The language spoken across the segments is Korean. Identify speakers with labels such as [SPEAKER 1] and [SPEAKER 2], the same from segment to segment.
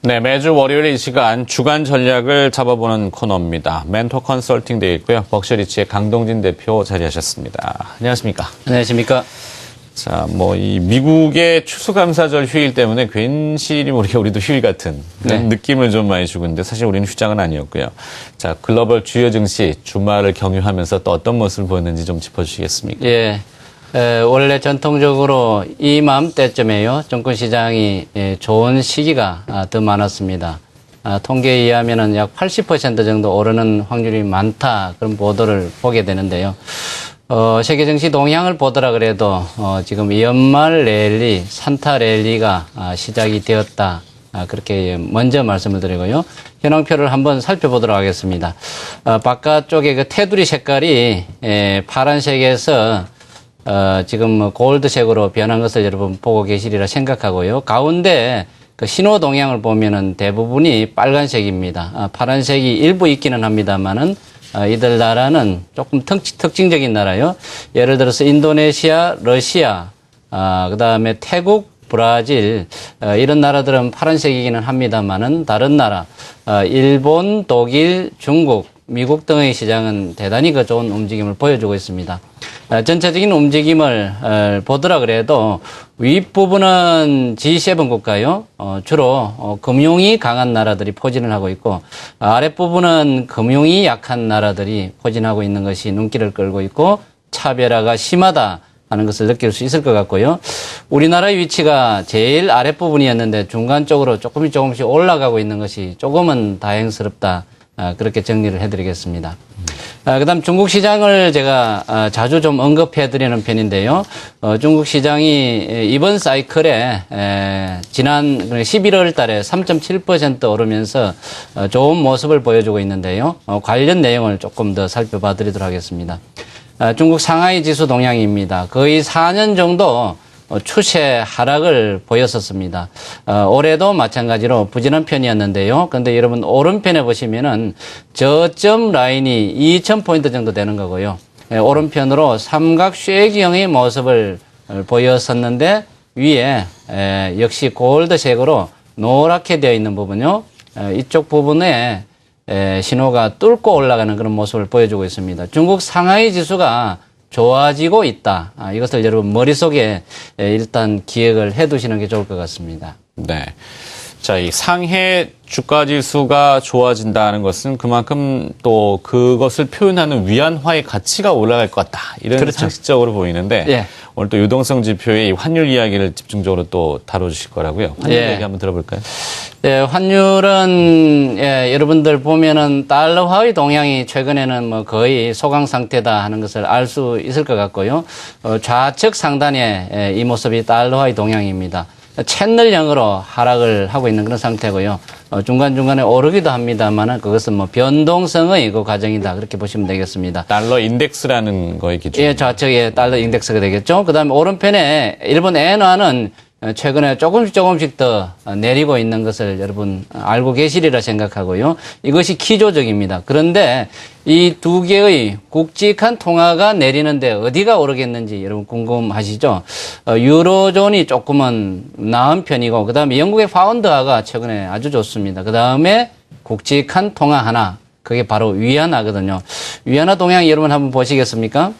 [SPEAKER 1] 네, 매주 월요일 이 시간 주간 전략을 잡아보는 코너입니다. 멘토 컨설팅 되어 있고요. 벅셔리치의 강동진 대표 자리하셨습니다. 안녕하십니까?
[SPEAKER 2] 안녕하십니까?
[SPEAKER 1] 자, 이 미국의 추수감사절 휴일 때문에 괜시리 우리도 휴일 같은 그런 느낌을 좀 많이 주고 있는데 사실 우리는 휴장은 아니었고요. 자, 글로벌 주요 증시 주말을 경유하면서 또 어떤 모습을 보였는지 좀 짚어주시겠습니까?
[SPEAKER 2] 예. 원래 전통적으로 이맘때쯤에요. 증권시장이 좋은 시기가 더 많았습니다. 통계에 의하면은 약 80% 정도 오르는 확률이 많다. 그런 보도를 보게 되는데요. 세계 증시 동향을 보더라 그래도 지금 연말 랠리, 산타 랠리가 시작이 되었다. 그렇게 먼저 말씀을 드리고요. 현황표를 한번 살펴보도록 하겠습니다. 바깥쪽에 그 테두리 색깔이 파란색에서 지금 골드색으로 변한 것을 여러분 보고 계시리라 생각하고요. 가운데 그 신호 동향을 보면은 대부분이 빨간색입니다. 파란색이 일부 있기는 합니다만은 이들 나라는 조금 특징적인 나라요. 예를 들어서 인도네시아, 러시아, 그다음에 태국, 브라질 이런 나라들은 파란색이기는 합니다만은 다른 나라 일본, 독일, 중국, 미국 등의 시장은 대단히 그 좋은 움직임을 보여주고 있습니다. 전체적인 움직임을 보더라 그래도 윗부분은 G7 국가요. 주로 금융이 강한 나라들이 포진을 하고 있고 아랫부분은 금융이 약한 나라들이 포진하고 있는 것이 눈길을 끌고 있고 차별화가 심하다 하는 것을 느낄 수 있을 것 같고요. 우리나라의 위치가 제일 아랫부분이었는데 중간 쪽으로 조금씩 올라가고 있는 것이 조금은 다행스럽다. 그렇게 정리를 해드리겠습니다. 그다음 중국 시장을 제가 자주 좀 언급해드리는 편인데요. 중국 시장이 이번 사이클에 지난 11월 달에 3.7% 오르면서 좋은 모습을 보여주고 있는데요. 관련 내용을 조금 더 살펴봐 드리도록 하겠습니다. 중국 상하이 지수 동향입니다. 거의 4년 정도 추세 하락을 보였었습니다. 올해도 마찬가지로 부진한 편이었는데요. 그런데 여러분 오른편에 보시면은 저점 라인이 2,000포인트 정도 되는 거고요. 오른편으로 삼각 쉐기형의 모습을 보였었는데 위에 역시 골드색으로 노랗게 되어 있는 부분요. 이쪽 부분에 신호가 뚫고 올라가는 그런 모습을 보여주고 있습니다. 중국 상하이 지수가 좋아지고 있다. 이것을 여러분 머릿속에 일단 기억을 해 두시는 게 좋을 것 같습니다.
[SPEAKER 1] 네. 자, 이 상해 주가 지수가 좋아진다는 것은 그만큼 또 그것을 표현하는 위안화의 가치가 올라갈 것 같다. 이런
[SPEAKER 2] 그렇죠.
[SPEAKER 1] 상식적으로 보이는데
[SPEAKER 2] 예.
[SPEAKER 1] 오늘 또 유동성 지표의 이 환율 이야기를 집중적으로 또 다뤄주실 거라고요. 환율
[SPEAKER 2] 예.
[SPEAKER 1] 얘기 한번 들어볼까요?
[SPEAKER 2] 예, 환율은 여러분들 보면은 달러화의 동향이 최근에는 거의 소강 상태다 하는 것을 알 수 있을 것 같고요. 좌측 상단에 이 모습이 달러화의 동향입니다. 채널형으로 하락을 하고 있는 그런 상태고요. 중간중간에 오르기도 합니다만은 그것은 변동성의 그 과정이다. 그렇게 보시면 되겠습니다.
[SPEAKER 1] 달러 인덱스라는 거의 기준.
[SPEAKER 2] 예, 좌측에 달러 인덱스가 되겠죠. 그 다음에 오른편에 일본 엔화는 최근에 조금씩 더 내리고 있는 것을 여러분 알고 계시리라 생각하고요. 이것이 기조적입니다. 그런데 이 두 개의 굵직한 통화가 내리는데 어디가 오르겠는지 여러분 궁금하시죠? 유로존이 조금은 나은 편이고 그 다음에 영국의 파운드화가 최근에 아주 좋습니다. 그 다음에 굵직한 통화 하나, 그게 바로 위안화거든요. 위안화 동향 여러분 한번 보시겠습니까?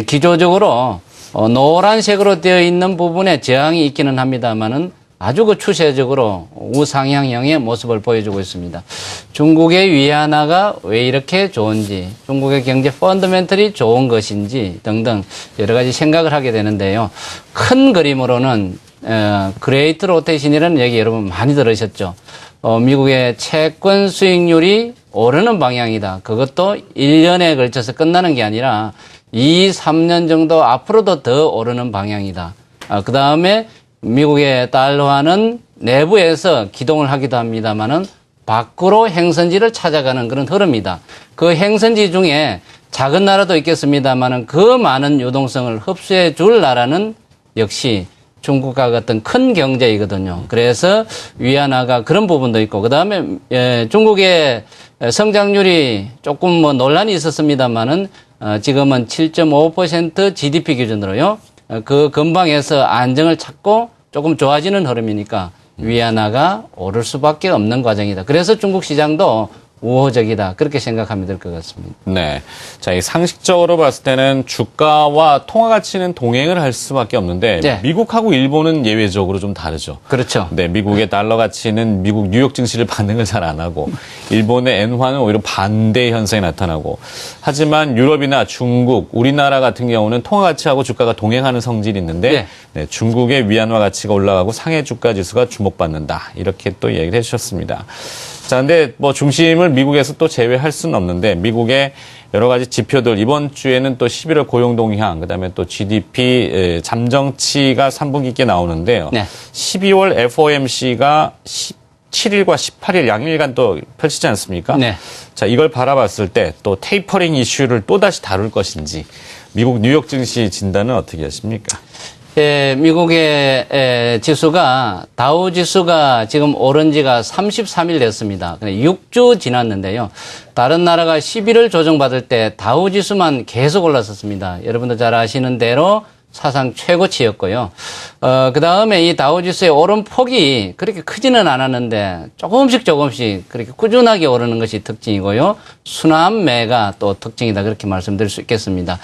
[SPEAKER 2] 기조적으로 노란색으로 되어 있는 부분에 저항이 있기는 합니다만은 아주 그 추세적으로 우상향형의 모습을 보여주고 있습니다. 중국의 위안화가 왜 이렇게 좋은지, 중국의 경제 펀더멘털이 좋은 것인지 등등 여러 가지 생각을 하게 되는데요. 큰 그림으로는 그레이트 로테이션이라는 얘기 여러분 많이 들으셨죠. 미국의 채권 수익률이 오르는 방향이다. 그것도 1년에 걸쳐서 끝나는 게 아니라 2, 3년 정도 앞으로도 더 오르는 방향이다. 그 다음에 미국의 달러화는 내부에서 기동을 하기도 합니다만은 밖으로 행선지를 찾아가는 그런 흐름이다. 그 행선지 중에 작은 나라도 있겠습니다만은 그 많은 유동성을 흡수해 줄 나라는 역시 중국과 같은 큰 경제이거든요. 그래서 위안화가 그런 부분도 있고, 그 다음에 중국의 성장률이 조금 논란이 있었습니다만은 지금은 7.5% GDP 기준으로요. 그 근방에서 안정을 찾고 조금 좋아지는 흐름이니까 위안화가 오를 수밖에 없는 과정이다. 그래서 중국 시장도 우호적이다. 그렇게 생각하면 될 것 같습니다.
[SPEAKER 1] 네. 자, 이 상식적으로 봤을 때는 주가와 통화 가치는 동행을 할 수밖에 없는데
[SPEAKER 2] 네.
[SPEAKER 1] 미국하고 일본은 예외적으로 좀 다르죠.
[SPEAKER 2] 그렇죠.
[SPEAKER 1] 네, 미국의 달러 가치는 미국 뉴욕 증시를 반응을 잘 안 하고 일본의 엔화는 오히려 반대 현상이 나타나고 하지만 유럽이나 중국, 우리나라 같은 경우는 통화 가치하고 주가가 동행하는 성질이 있는데
[SPEAKER 2] 네.
[SPEAKER 1] 네, 중국의 위안화 가치가 올라가고 상해 주가 지수가 주목받는다. 이렇게 또 얘기를 해 주셨습니다. 자, 근데 뭐 중심을 미국에서 또 제외할 수는 없는데 미국의 여러 가지 지표들 이번 주에는 또 11월 고용 동향 그다음에 또 GDP 잠정치가 3분기께 나오는데요.
[SPEAKER 2] 네.
[SPEAKER 1] 12월 FOMC가 17일과 18일 양일간 또 펼치지 않습니까?
[SPEAKER 2] 네.
[SPEAKER 1] 자, 이걸 바라봤을 때 또 테이퍼링 이슈를 또다시 다룰 것인지 미국 뉴욕 증시 진단은 어떻게 하십니까?
[SPEAKER 2] 예, 미국의 지수가 다우 지수가 지금 오른 지가 33일 됐습니다. 6주 지났는데요. 다른 나라가 11월 조정받을 때 다우 지수만 계속 올랐었습니다. 여러분도 잘 아시는 대로 사상 최고치였고요. 그 다음에 이 다우지수의 오름폭이 그렇게 크지는 않았는데 조금씩 그렇게 꾸준하게 오르는 것이 특징이고요. 순환매가 또 특징이다. 그렇게 말씀드릴 수 있겠습니다.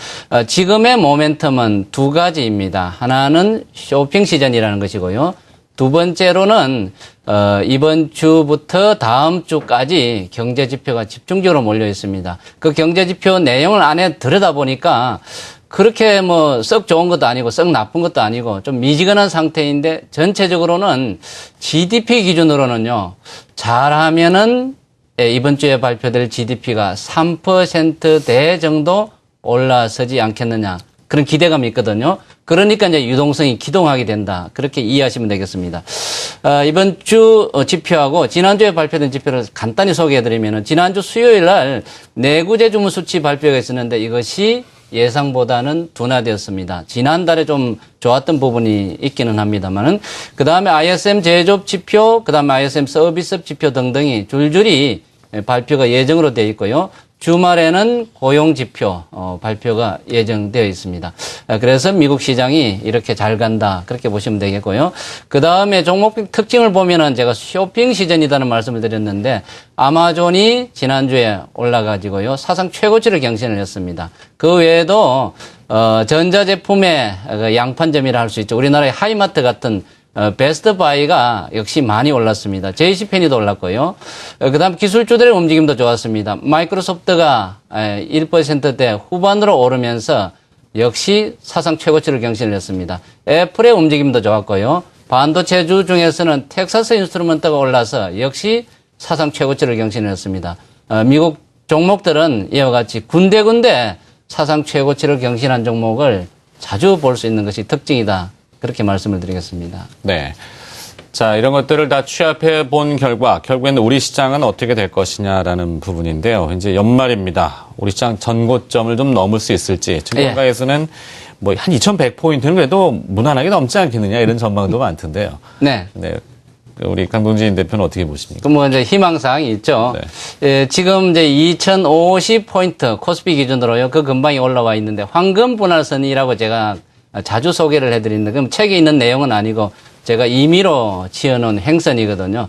[SPEAKER 2] 지금의 모멘텀은 두 가지입니다. 하나는 쇼핑 시즌이라는 것이고요. 두 번째로는 이번 주부터 다음 주까지 경제 지표가 집중적으로 몰려 있습니다. 그 경제 지표 내용을 안에 들여다보니까 그렇게 뭐 썩 좋은 것도 아니고 썩 나쁜 것도 아니고 좀 미지근한 상태인데 전체적으로는 GDP 기준으로는요. 잘하면은 이번 주에 발표될 GDP가 3%대 정도 올라서지 않겠느냐. 그런 기대감이 있거든요. 그러니까 이제 유동성이 기동하게 된다. 그렇게 이해하시면 되겠습니다. 이번 주 지표하고 지난주에 발표된 지표를 간단히 소개해드리면은 지난주 수요일 날 내구재 주문 수치 발표가 있었는데 이것이 예상보다는 둔화되었습니다. 지난달에 좀 좋았던 부분이 있기는 합니다만은 그 다음에 ISM 제조업 지표, 그 다음에 ISM 서비스업 지표 등등이 줄줄이 발표가 예정으로 되어 있고요. 주말에는 고용 지표 발표가 예정되어 있습니다. 그래서 미국 시장이 이렇게 잘 간다 그렇게 보시면 되겠고요. 그 다음에 종목 특징을 보면은 제가 쇼핑 시즌이라는 말씀을 드렸는데 아마존이 지난주에 올라가지고요 사상 최고치를 경신을 했습니다. 그 외에도 전자제품의 양판점이라 할 수 있죠. 우리나라의 하이마트 같은 베스트바이가 역시 많이 올랐습니다. JC페니도 올랐고요. 그다음 기술주들의 움직임도 좋았습니다. 마이크로소프트가 1%대 후반으로 오르면서 역시 사상 최고치를 경신을 했습니다. 애플의 움직임도 좋았고요. 반도체주 중에서는 텍사스 인스트루먼트가 올라서 역시 사상 최고치를 경신을 했습니다. 미국 종목들은 이와 같이 군데군데 사상 최고치를 경신한 종목을 자주 볼 수 있는 것이 특징이다. 그렇게 말씀을 드리겠습니다.
[SPEAKER 1] 네. 자, 이런 것들을 다 취합해 본 결과, 결국에는 우리 시장은 어떻게 될 것이냐라는 부분인데요. 이제 연말입니다. 우리 시장 전고점을 좀 넘을 수 있을지. 증권가에서는 뭐 한 2,100포인트는 그래도 무난하게 넘지 않겠느냐 이런 전망도 많던데요.
[SPEAKER 2] 네.
[SPEAKER 1] 네. 우리 강동진 대표는 어떻게 보십니까?
[SPEAKER 2] 뭐 이제 희망사항이 있죠.
[SPEAKER 1] 네.
[SPEAKER 2] 예, 지금 이제 2,050포인트 코스피 기준으로요. 그 근방에 올라와 있는데 황금 분할선이라고 제가 자주 소개를 해드리는데 그럼 책에 있는 내용은 아니고 제가 임의로 지어놓은 행선이거든요.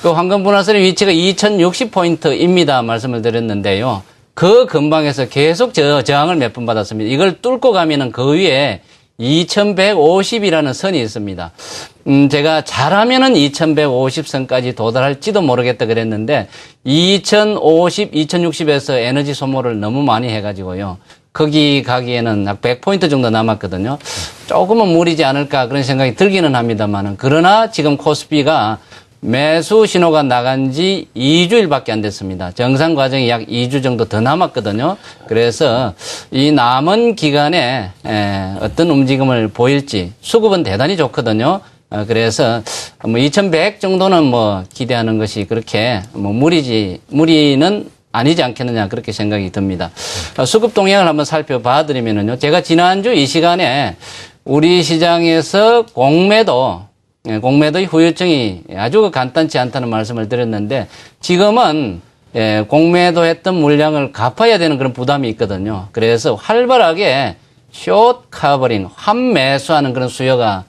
[SPEAKER 2] 그 황금 분할선의 위치가 2060포인트입니다. 말씀을 드렸는데요. 그 근방에서 계속 저항을 몇 번 받았습니다. 이걸 뚫고 가면은 그 위에 2150이라는 선이 있습니다. 제가 잘하면은 2150선까지 도달할지도 모르겠다 그랬는데 2050, 2060에서 에너지 소모를 너무 많이 해가지고요. 거기 가기에는 약 100포인트 정도 남았거든요. 조금은 무리지 않을까 그런 생각이 들기는 합니다만은 그러나 지금 코스피가 매수 신호가 나간 지 2주일밖에 안 됐습니다. 정상 과정이 약 2주 정도 더 남았거든요. 그래서 이 남은 기간에 어떤 움직임을 보일지 수급은 대단히 좋거든요. 그래서 뭐 2100 정도는 뭐 기대하는 것이 그렇게 뭐 무리는 아니지 않겠느냐 그렇게 생각이 듭니다. 수급 동향을 한번 살펴봐 드리면은요. 제가 지난주 이 시간에 우리 시장에서 공매도의 후유증이 아주 간단치 않다는 말씀을 드렸는데 지금은 공매도했던 물량을 갚아야 되는 그런 부담이 있거든요. 그래서 활발하게 숏 커버링, 환매수하는 그런 수요가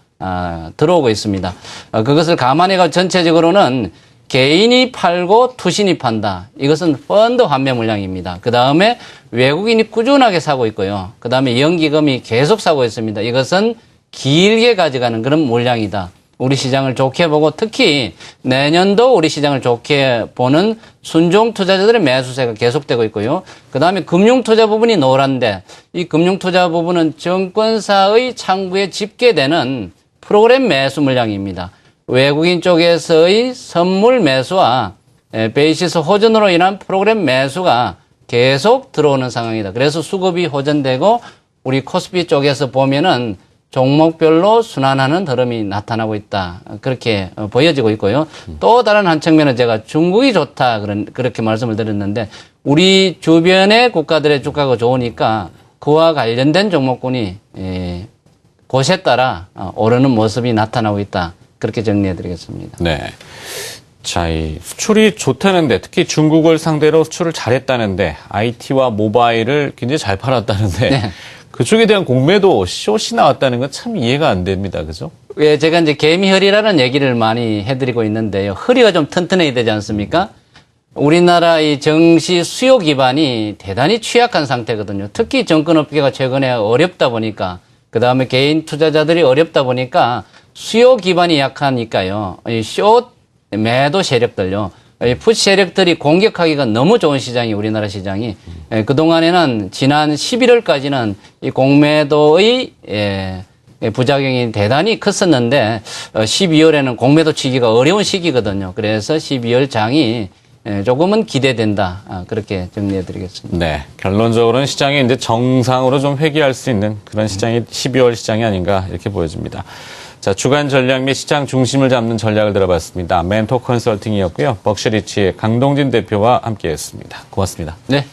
[SPEAKER 2] 들어오고 있습니다. 그것을 감안해가 전체적으로는 개인이 팔고 투신이 판다. 이것은 펀드 환매 물량입니다. 그 다음에 외국인이 꾸준하게 사고 있고요. 그 다음에 연기금이 계속 사고 있습니다. 이것은 길게 가져가는 그런 물량이다. 우리 시장을 좋게 보고 특히 내년도 우리 시장을 좋게 보는 순종 투자자들의 매수세가 계속되고 있고요. 그 다음에 금융투자 부분이 노란데 이 금융투자 부분은 증권사의 창구에 집계되는 프로그램 매수 물량입니다. 외국인 쪽에서의 선물 매수와 베이시스 호전으로 인한 프로그램 매수가 계속 들어오는 상황이다. 그래서 수급이 호전되고 우리 코스피 쪽에서 보면은 종목별로 순환하는 흐름이 나타나고 있다. 그렇게 보여지고 있고요. 또 다른 한 측면은 제가 중국이 좋다. 그렇게 말씀을 드렸는데 우리 주변의 국가들의 주가가 좋으니까 그와 관련된 종목군이 곳에 따라 오르는 모습이 나타나고 있다. 그렇게 정리해 드리겠습니다.
[SPEAKER 1] 네. 자, 이 수출이 좋다는데 특히 중국을 상대로 수출을 잘했다는데 IT와 모바일을 굉장히 잘 팔았다는데
[SPEAKER 2] 네.
[SPEAKER 1] 그쪽에 대한 공매도 숏이 나왔다는 건 참 이해가 안 됩니다. 그죠?
[SPEAKER 2] 예, 제가 이제 개미허리라는 얘기를 많이 해드리고 있는데요. 허리가 좀 튼튼해야 되지 않습니까? 우리나라 이 정시 수요 기반이 대단히 취약한 상태거든요. 특히 정권업계가 최근에 어렵다 보니까, 그 다음에 개인 투자자들이 어렵다 보니까 수요 기반이 약하니까요. 이 숏 매도 세력들요. 풋 세력들이 공격하기가 너무 좋은 시장이 우리나라 시장이 그동안에는 지난 11월까지는 이 공매도의 부작용이 대단히 컸었는데 12월에는 공매도 치기가 어려운 시기거든요. 그래서 12월 장이 조금은 기대된다. 그렇게 정리해 드리겠습니다.
[SPEAKER 1] 네. 결론적으로는 시장이 이제 정상으로 좀 회귀할 수 있는 그런 시장이 12월 시장이 아닌가 이렇게 보여집니다. 자, 주간 전략 및 시장 중심을 잡는 전략을 들어봤습니다. 멘토 컨설팅이었고요. 벅시리치의 강동진 대표와 함께했습니다. 고맙습니다.
[SPEAKER 2] 네.